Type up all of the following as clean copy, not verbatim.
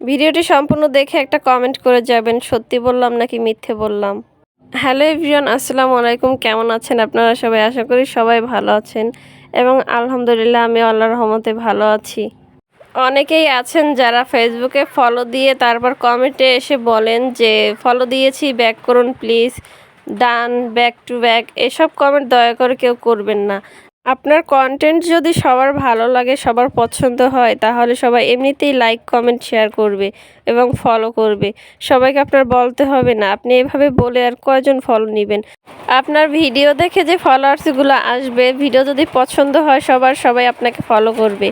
ভিডিওটি সম্পূর্ণ দেখে একটা কমেন্ট করে যাবেন, সত্যি বললাম নাকি মিথ্যে বললাম। হ্যালো এভরিওয়ান, আসসালামু আলাইকুম। কেমন আছেন আপনারা সবাই? আশা করি সবাই ভালো আছেন এবং আলহামদুলিল্লাহ আমিও আল্লাহর রহমতে ভালো আছি। অনেকেই আছেন যারা ফেসবুকে ফলো দিয়ে তারপর কমেন্টে এসে বলেন যে ফলো দিয়েছি, ব্যাক করুন please, done, back to back. এসব কমেন্ট দয়া করে কেউ করবেন না। আপনার কন্টেন্ট যদি সবার ভালো লাগে, সবার পছন্দ হয়, তাহলে সবাই এমনিতেই লাইক, কমেন্ট, শেয়ার করবে এবং ফলো করবে। সবাইকে আপনার বলতে হবে না। আপনি এভাবে বলে আর কয়জন ফলো নেবেন? আপনার ভিডিও দেখে যে ফলোয়ার্সগুলো আসবে, ভিডিও যদি পছন্দ হয় সবাই আপনাকে ফলো করবে।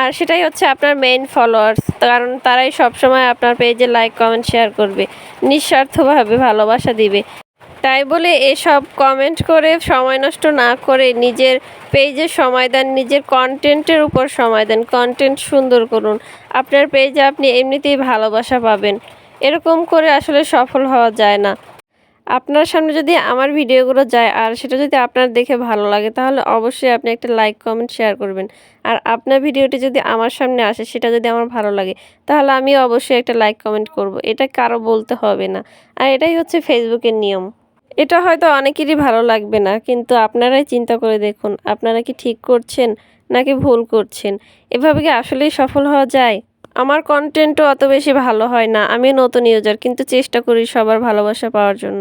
আর সেটাই হচ্ছে আপনার মেইন ফলোয়ার্স, কারণ তারাই সবসময় আপনার পেজে লাইক, কমেন্ট, শেয়ার করবে, নিঃস্বার্থভাবে ভালোবাসা দিবে। তাই বলে এসব কমেন্ট করে সময় নষ্ট না করে নিজের পেজে সময় দেন, নিজের কন্টেন্টের উপর সময় দেন, কন্টেন্ট সুন্দর করুন। আপনার পেজে আপনি এমনিতেই ভালোবাসা পাবেন। এরকম করে আসলে সফল হওয়া যায় না। আপনার সামনে যদি আমার ভিডিওগুলো যায় আর সেটা যদি আপনার দেখে ভালো লাগে, তাহলে অবশ্যই আপনি একটা লাইক, কমেন্ট, শেয়ার করবেন। আর আপনার ভিডিওটি যদি আমার সামনে আসে, সেটা যদি আমার ভালো লাগে, তাহলে আমিও অবশ্যই একটা লাইক, কমেন্ট করব। এটা কারো বলতে হবে না। আর এটাই হচ্ছে ফেসবুকের নিয়ম। এটা হয়তো অনেকেরই ভালো লাগবে না, কিন্তু আপনারাই চিন্তা করে দেখুন, আপনারা কি ঠিক করছেন নাকি ভুল করছেন? এভাবে কি আসলেই সফল হওয়া যায়? আমার কন্টেন্টও অত বেশি ভালো হয় না। আমি নতুন ইউজার, কিন্তু চেষ্টা করি সবার ভালোবাসা পাওয়ার জন্য।